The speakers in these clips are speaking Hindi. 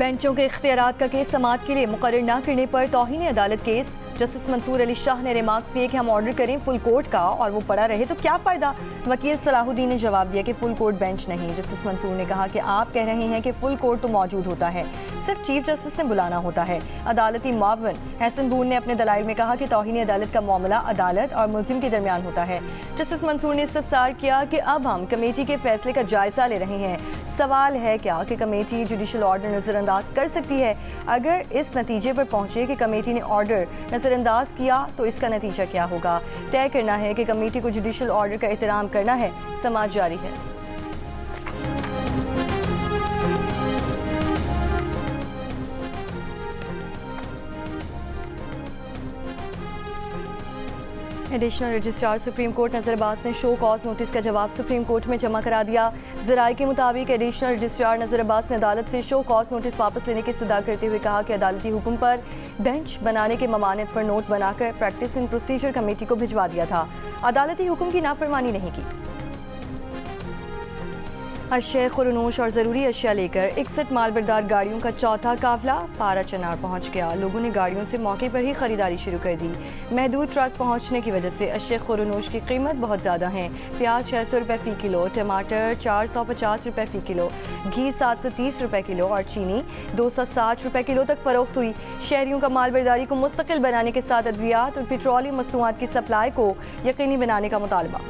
बेंचों के इख्तियारात का केस समाअत के लिए मुकर्रर न करने पर तौहीन अदालत केस। जस्टिस मंसूर अली शाह ने रिमार्क्स दिए कि हम ऑर्डर करें फुल कोर्ट का और वो पड़ा रहे तो क्या फ़ायदा। वकील सलाहुद्दीन ने जवाब दिया कि फुल कोर्ट बेंच नहीं। जस्टिस मंसूर ने कहा कि आप कह रहे हैं कि फुल कोर्ट तो मौजूद होता है, सिर्फ चीफ जस्टिस ने बुलाना होता है। अदालती मुआवन हसन बून ने अपने दलाइल में कहा कि तौहीन अदालत का मामला अदालत और मुल्जिम के दरमियान होता है। जस्टिस मंसूर ने इस्तफसार किया कि अब हम कमेटी के फैसले का जायजा ले रहे हैं। सवाल है क्या कि कमेटी जुडिशल ऑर्डर नज़रअंदाज कर सकती है। अगर इस नतीजे पर पहुंचे कि कमेटी ने ऑर्डर नज़रअंदाज किया तो इसका नतीजा क्या होगा। तय करना है कि कमेटी को जुडिशल ऑर्डर का एहतराम करना है। समाअत जारी है। एडिशनल रजिस्ट्रार सुप्रीम कोर्ट नज़र अब्बास ने शो कॉज नोटिस का जवाब सुप्रीम कोर्ट में जमा करा दिया। ज़राए के मुताबिक एडिशनल रजिस्ट्रार नज़र अब्बास ने अदालत से शो कॉज नोटिस वापस लेने की इस्तदा करते हुए कहा कि अदालती हुक्म पर बेंच बनाने के ममानियत पर नोट बनाकर प्रैक्टिस एंड प्रोसीजर कमेटी को भिजवा दिया था। अदालती हुक्म की नाफरमानी नहीं की। अशिया खुरनोश और ज़रूरी अशिया लेकर 61 मालबरदार गाड़ियों का चौथा काफिला पारा चनार पहुंच गया। लोगों ने गाड़ियों से मौके पर ही खरीदारी शुरू कर दी। महदूद ट्रक पहुंचने की वजह से अशिया खुरनोश की कीमत बहुत ज़्यादा है। प्याज 600 रुपये फ़ी किलो, टमाटर 450 रुपये फ़ी किलो, घी 730 रुपये किलो और चीनी 260 रुपये किलो तक फ़रोख्त हुई। शहरियों का मालबरदारी को मुस्तकिल बनाने के साथ अद्वियात और पेट्रोलियम मसनूआत की सप्लाई को यकीनी बनाने का मुतालबा।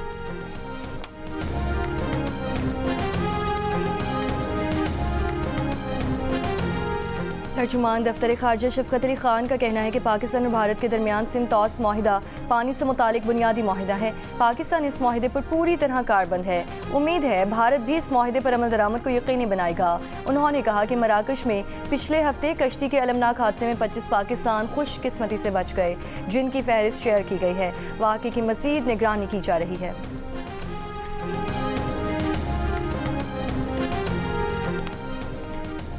तर्जुमान दफ्तर खारजा शफकत अली खान का कहना है कि पाकिस्तान और भारत के दरमियान सिंतोस माहिदा पानी से मुतालिक बुनियादी माहिदा है। पाकिस्तान इस माहिदे पर पूरी तरह कारबंद है। उम्मीद है भारत भी इस माहिदे पर अमल दरामद को यकीनी बनाएगा। उन्होंने कहा कि मराकश में पिछले हफ्ते कश्ती के अलमनाक हादसे में 25 पाकिस्तान खुशकिस्मती से बच गए, जिनकी फहरिस्त शेयर की गई है। वाक़े की मज़ीद निगरानी की जा रही है।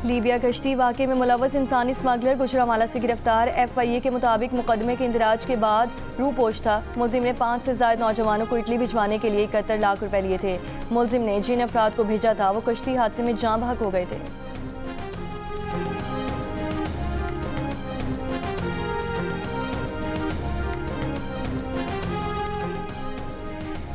लीबिया कश्ती वाक़े में मुलव्वस इंसानी स्मगलर गुजरांवाला से गिरफ्तार। FIA के मुताबिक मुकदमे के इंदराज के बाद रूपोश था। मुलजिम ने 5 से ज़ायद नौजवानों को इटली भिजवाने के लिए 71 लाख रुपए लिए थे। मुलजिम ने जिन अफराद को भेजा था वो कश्ती हादसे में जाँ बहक हो गए थे।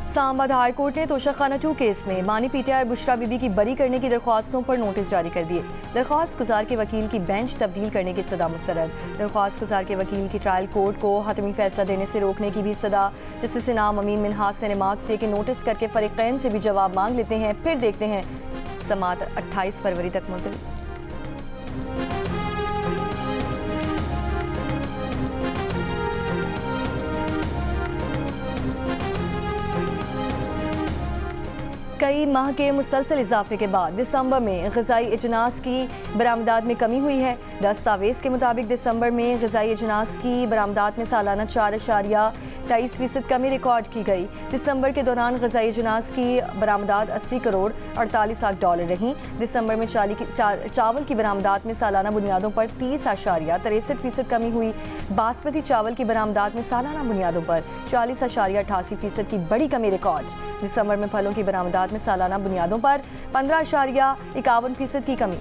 इस्लामाबाद हाई कोर्ट ने तोशाखाना 2 केस में मानी PTI और बुशरा बीबी की बरी करने की दरख्वास्तों पर नोटिस जारी कर दिए। दरख्वास्त गुजार के वकील की बेंच तब्दील करने की सदा मुस्तरद। दरख्वास्त गुजार के वकील की ट्रायल कोर्ट को हतमी फैसला देने से रोकने की भी सदा। जस्टिस इनाम अमीन मिनहास ने रिमार्क्स दिए कि नोटिस करके फरीकैन से भी जवाब मांग लेते हैं, फिर देखते हैं। समाअत 28 फरवरी तक मुलतवी। कई माह के मुसलसल इजाफे के बाद दिसंबर में ग़िज़ाई अजनास की बरामदात में कमी हुई है। दस्तावेज़ के मुताबिक दिसंबर में ग़िज़ाई अजनास की बरामदात में सालाना 4.23% कमी रिकॉर्ड की गई। दिसंबर के दौरान ग़िज़ाई अजनास की बरामदात 80 करोड़ 48 लाख डॉलर रहीं। दिसंबर में चावल की बरामदात में सालाना बुनियादों पर 30.63% कमी हुई। बासमती चावल की बरामदात में सालाना बुनियादों पर 40.88% की बड़ी कमी रिकॉर्ड। दिसंबर में फलों की बरामदात में सालाना बुनियादों पर 15.51% की कमी।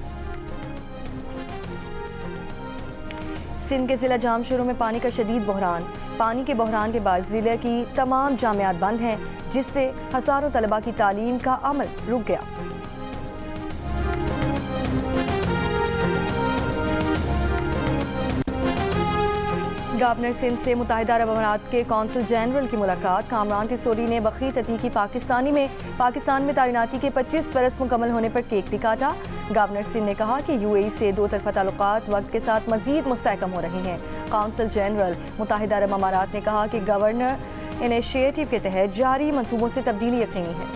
सिंध के ज़िला जामशोरों में पानी का शदीद बहरान। पानी के बहरान के बाद ज़िले की तमाम जामियात बंद हैं, जिससे हज़ारों तलबा की तालीम का अमल रुक गया। गवर्नर सिंध से मुत्तहिदा अरब अमारात के कौंसल जनरल की मुलाकात। कामरान टिसोरी ने बखीत अतीकी पाकिस्तान में तैनाती के 25 बरस मुकम्मल होने पर केक भी काटा। गवर्नर सिंध ने कहा कि UAE से 2 तरफ़ा ताल्लुकात वक्त के साथ मज़ीद मुस्तहकम हो रहे हैं। कौंसल जनरल मुत्तहिदा अरब अमारात ने कहा कि गवर्नर इनिशिएटिव के तहत जारी मनसूबों से तब्दीली यकीनी है।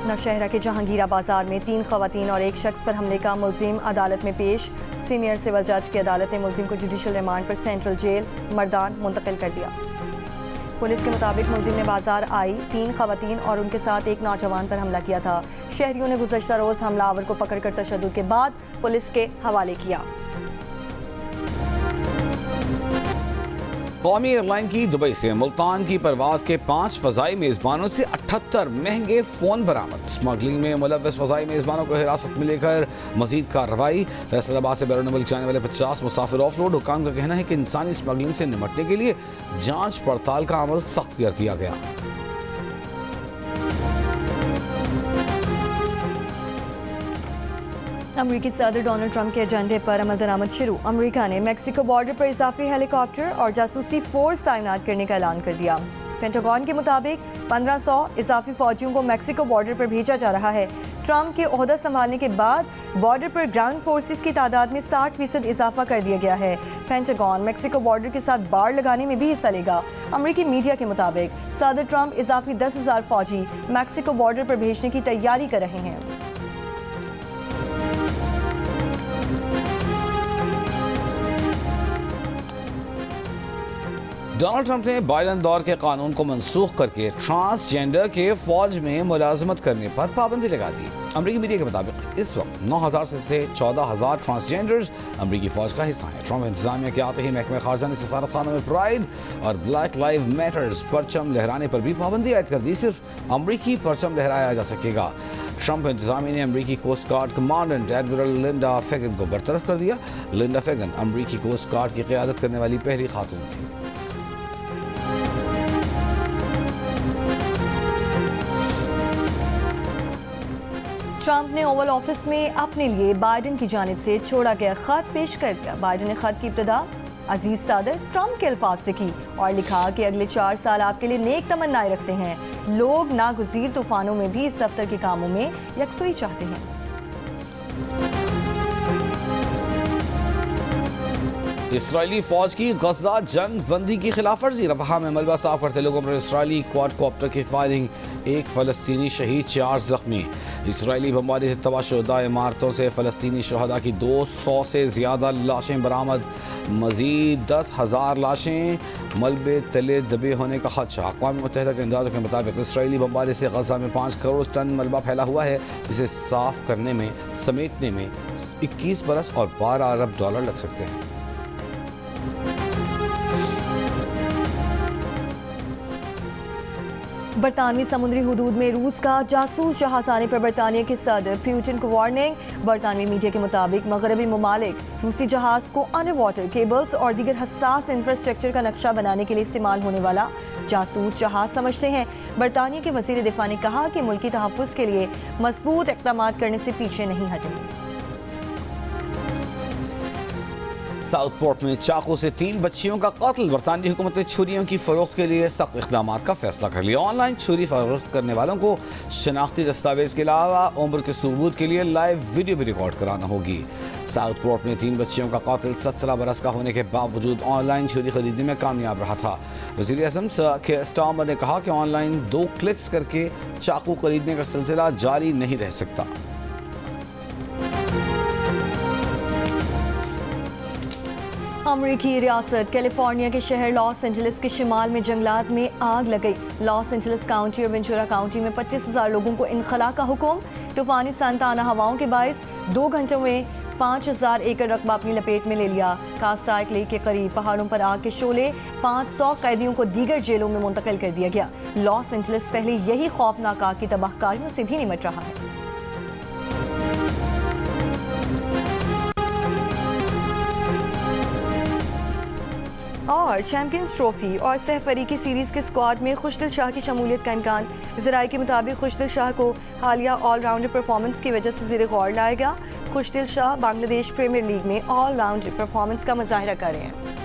नौशहरा के जहांगीरा बाजार में 3 ख़वातीन और 1 शख्स पर हमले का मुलजिम अदालत में पेश। सीनियर सिविल जज की अदालत ने मुलजिम को जुडिशल रिमांड पर सेंट्रल जेल मर्दान मुंतकिल कर दिया। पुलिस के मुताबिक मुलजिम ने बाजार आई 3 ख़वातीन और उनके साथ 1 नौजवान पर हमला किया था। शहरियों ने गुज़श्ता रोज़ हमलावर को पकड़कर तशद्दुद के बाद पुलिस के हवाले किया। कौमी एयरलाइन की दुबई से मुल्तान की परवाज के 5 फजाई मेजबानों से 78 महंगे फोन बरामद। स्मगलिंग में मुलव्वस फजाई मेजबानों को हिरासत में लेकर मजीद कार्रवाई। फैसलाबाद से बैरून मुल्क जाने वाले 50 मुसाफिर ऑफलोड। हुकाम का कहना है कि इंसानी स्मगलिंग से निपटने के लिए जांच पड़ताल का अमल सख्त कर दिया गया। अमरीकी सदर डोनाल्ड ट्रंप के एजेंडे पर अमल दरामद शुरू। अमरीका ने मेक्सिको बॉर्डर पर इजाफी हेलीकॉप्टर और जासूसी फोर्स तैनात करने का ऐलान कर दिया। पेंटागन के मुताबिक 1500 इजाफी फौजियों को मेक्सिको बॉर्डर पर भेजा जा रहा है। ट्रंप के ओहदा संभालने के बाद बॉर्डर पर ग्राउंड फोर्सेस की तादाद में 60% इजाफा कर दिया गया है। पेंटागन मेक्सिको बॉर्डर के साथ बाड़ लगाने में भी हिस्सा लेगा। अमरीकी मीडिया के मुताबिक सदर ट्रंप इजाफी 10,000 फौजी मेक्सिको बॉर्डर पर भेजने की तैयारी कर रहे हैं। डोनाल्ड ट्रंप ने बाइडेन दौर के कानून को मनसूख करके ट्रांसजेंडर के फौज में मुलाजमत करने पर पाबंदी लगा दी। अमरीकी मीडिया के मुताबिक इस वक्त 9,000 से 14,000 ट्रांसजेंडर्स अमरीकी फौज का हिस्सा हैं। ट्रंप इंतजामिया के आते ही महकमा खारजा ने सफारत खानों में प्राइड और ब्लैक लाइव मैटर्स परचम लहराने पर भी पाबंदी आयद कर दी। सिर्फ अमरीकी परचम लहराया जा सकेगा। ट्रंप इंतजामिया ने अमरीकी coast guard commandant admiral Linda Fagan को बरतरफ कर दिया। लिंडा फेगन अमरीकी कोस्ट गार्ड की क़यादत करने वाली पहली खातून थी। ट्रंप ने ओवल ऑफिस में अपने लिए बाइडेन की जानिब से छोड़ा गया खत पेश कर दिया। बाइडेन ने खत की इब्तिदा अजीज सादर ट्रंप के अल्फाज से की और लिखा कि अगले 4 साल आपके लिए नेक तमन्नाएं रखते हैं। लोग नागुज़ीर तूफानों में भी इस दफ्तर के कामों में यकसुई चाहते हैं। इसराइली फौज की गजा जंग बंदी की खिलाफ वर्जी। रफ़ा में मलबा साफ करते लोगों पर इसराइली क्वाडकॉप्टर की फायरिंग, 1 फ़लस्तीनी शहीद, 4 जख्मी। इसराइली बमबारी से तबाहशुदा इमारतों से फ़लस्तीनी शहदा की 200 से ज़्यादा लाशें बरामद। मज़ीद 10,000 लाशें मलबे तले दबे होने का खदशा। अक़वाम मुत्तहिदा के अंदाज़ों के मुताबिक इसराइली बमबारी से गजा में 5 करोड़ टन मलबा फैला हुआ है, जिसे साफ करने में समेटने में 21 बरस और $12 अरब लग सकते हैं। बरतानवी समुद्री हुदूद में रूस का जासूस जहाज आने पर बरतानिया के सदर पुतिन को वार्निंग। बरतानवी मीडिया के मुताबिक मगरबी ममालिक रूसी जहाज को अंडर वाटर केबल्स और दीगर हसास इंफ्रास्ट्रक्चर का नक्शा बनाने के लिए इस्तेमाल होने वाला जासूस जहाज समझते हैं। बरतानिया के वज़ीर दिफा ने कहा कि मुल्की तहफ़्फ़ुज़ के लिए मजबूत इक़दाम करने से पीछे नहीं हटेंगे। साउथपोर्ट में चाकू से 3 बच्चियों का कत्ल। बरतानवी हुकूमत ने छुरियों की फरोख्त के लिए सख्त इक़दाम का फैसला कर लिया। ऑनलाइन छुरी फरोख्त करने वालों को शनाख्ती दस्तावेज के अलावा उम्र के सबूत के लिए लाइव वीडियो भी रिकॉर्ड कराना होगी। साउथपोर्ट में 3 बच्चियों का कातिल 17 बरस का होने के बावजूद ऑनलाइन छुरी खरीदने में कामयाब रहा था। वज़ीर आज़म सर स्टार्मर ने कहा कि ऑनलाइन 2 क्लिक्स करके चाकू खरीदने का सिलसिला जारी नहीं रह सकता। अमरीकी रियासत कैलिफोर्निया के शहर लॉस एंजलिस के शिमाल में जंगलात में आग लग गई। लॉस एंजलिस काउंटी और वेंचुरा काउंटी में 25,000 लोगों को इनखला का हुक्म। तूफानी सांता हवाओं के बायस 2 घंटों में 5,000 एकड़ रकबा अपनी लपेट में ले लिया। कास्टाइक लेक के करीब पहाड़ों पर आग के शोले 500 कैदियों को दीगर जेलों में मुंतकिल कर दिया गया। लॉस एंजलिस पहले यही खौफनाक आग की तबाहकारियों से भी निमट रहा है। और चैंपियंस ट्रॉफी और सहफरीकी सीरीज़ के स्क्वाड में खुशदिल शाह की शमूलियत का इम्कान। ज़राए के मुताबिक खुशदिल शाह को हालिया ऑलराउंडर परफॉर्मेंस की वजह से ज़ेर गौर लाया गया। खुशदिल शाह बांग्लादेश प्रीमियर लीग में ऑलराउंड परफॉर्मेंस का मुजाहिरा कर रहे हैं।